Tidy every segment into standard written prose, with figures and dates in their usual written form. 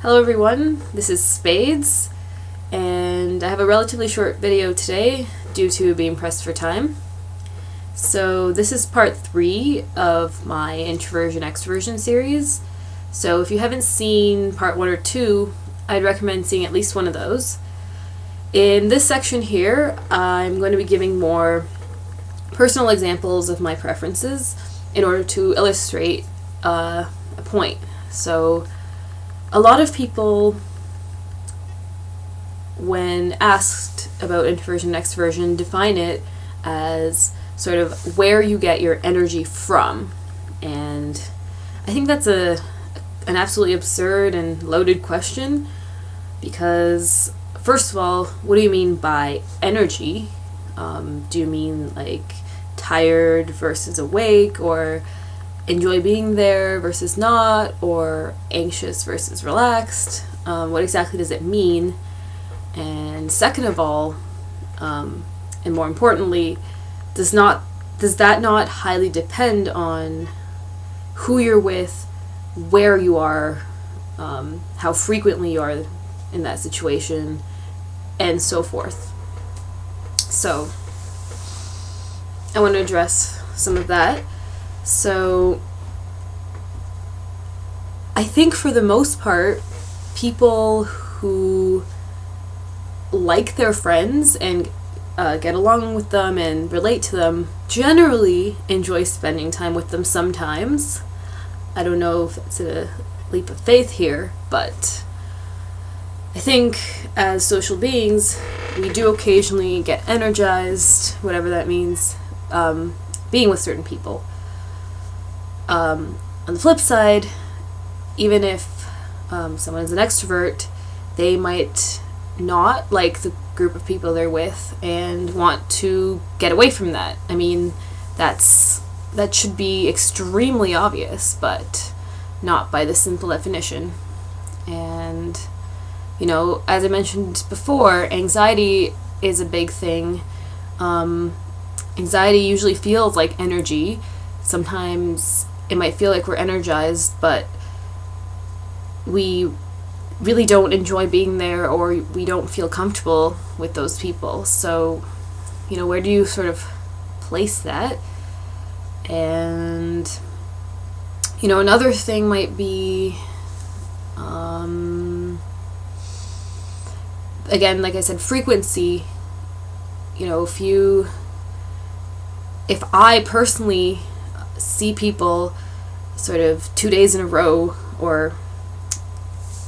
Hello everyone, this is Spades, and I have a relatively short video today due to being pressed for time. So this is part 3 of my Introversion Extroversion series. So if you haven't seen part 1 or 2, I'd recommend seeing at least one of those. In this section here, I'm going to be giving more personal examples of my preferences in order to illustrate a point. So a lot of people, when asked about introversion and extroversion, define it as sort of where you get your energy from. And I think that's an absolutely absurd and loaded question, because first of all, what do you mean by energy? Do you mean like tired versus awake, or enjoy being there versus not, or anxious versus relaxed? What exactly does it mean? And second of all, and more importantly, does that not highly depend on who you're with, where you are, how frequently you are in that situation, and so forth? So I want to address some of that. So I think for the most part, people who like their friends and get along with them and relate to them generally enjoy spending time with them sometimes. I don't know if it's a leap of faith here, but I think as social beings, we do occasionally get energized, whatever that means, being with certain people. On the flip side, even if someone is an extrovert, they might not like the group of people they're with and want to get away from that. I mean, that should be extremely obvious, but not by the simple definition. And, you know, as I mentioned before, anxiety is a big thing. Anxiety usually feels like energy. Sometimes it might feel like we're energized, but we really don't enjoy being there, or we don't feel comfortable with those people. So, you know, where do you sort of place that? And, you know, another thing might be, again, like I said, frequency. You know, if I personally see people sort of 2 days in a row, or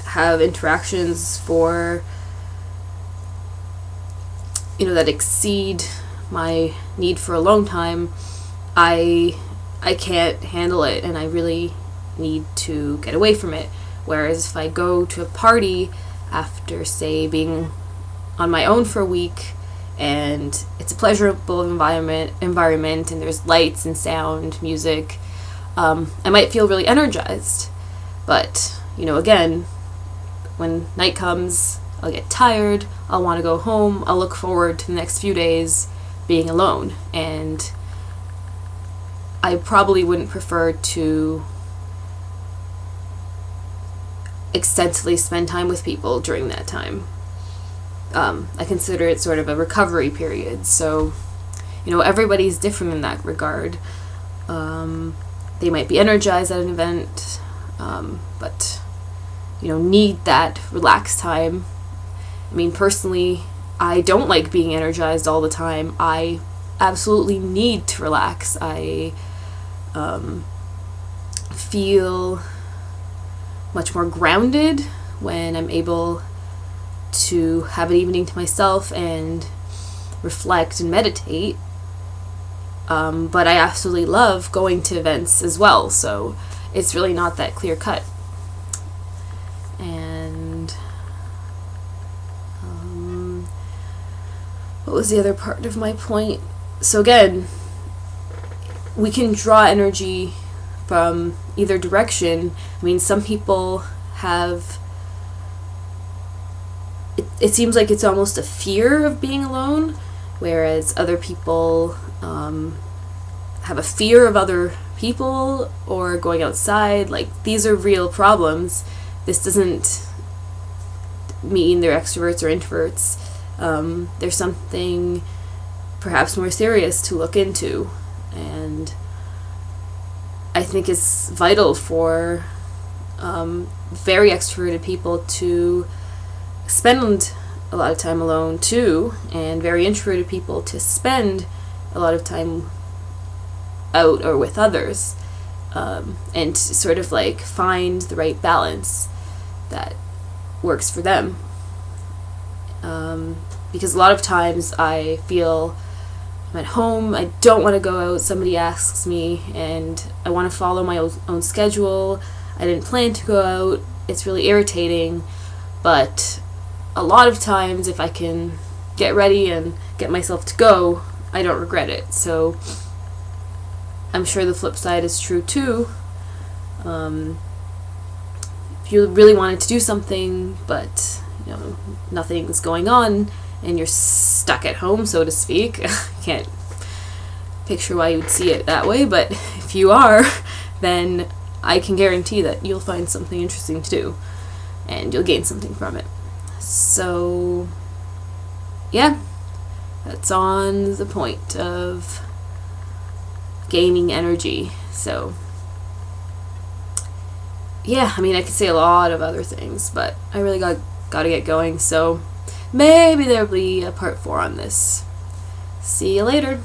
have interactions for, you know, that exceed my need for alone time, I can't handle it, and I really need to get away from it. Whereas if I go to a party after, say, being on my own for a week, and it's a pleasurable environment and there's lights and sound, music, I might feel really energized. But, you know, again, when night comes, I'll get tired, I'll want to go home, I'll look forward to the next few days being alone, and I probably wouldn't prefer to extensively spend time with people during that time. I consider it sort of a recovery period, so, you know, everybody's different in that regard. They might be energized at an event, but, you know, need that relaxed time. I mean, personally, I don't like being energized all the time. I absolutely need to relax. I feel much more grounded when I'm able to have an evening to myself and reflect and meditate. But I absolutely love going to events as well, so it's really not that clear cut. And what was the other part of my point? So again, we can draw energy from either direction. I mean, some people have, it seems like it's almost a fear of being alone, whereas other people have a fear of other people or going outside. Like, these are real problems. This doesn't mean they're extroverts or introverts. There's something perhaps more serious to look into, and I think it's vital for very extroverted people to spend a lot of time alone too, and very introverted people to spend a lot of time out or with others, and to sort of like find the right balance that works for them. Because a lot of times I feel I'm at home, I don't want to go out, somebody asks me, and I want to follow my own schedule. I didn't plan to go out. It's really irritating, but a lot of times if I can get ready and get myself to go, I don't regret it. So I'm sure the flip side is true too. If you really wanted to do something, but nothing's going on, and you're stuck at home, so to speak. Can't picture why you would see it that way, but if you are, then I can guarantee that you'll find something interesting to do, and you'll gain something from it. So, yeah, that's on the point of gaining energy. So, yeah, I mean, I could say a lot of other things, but I really got to get going, so maybe there'll be a part 4 on this. See you later.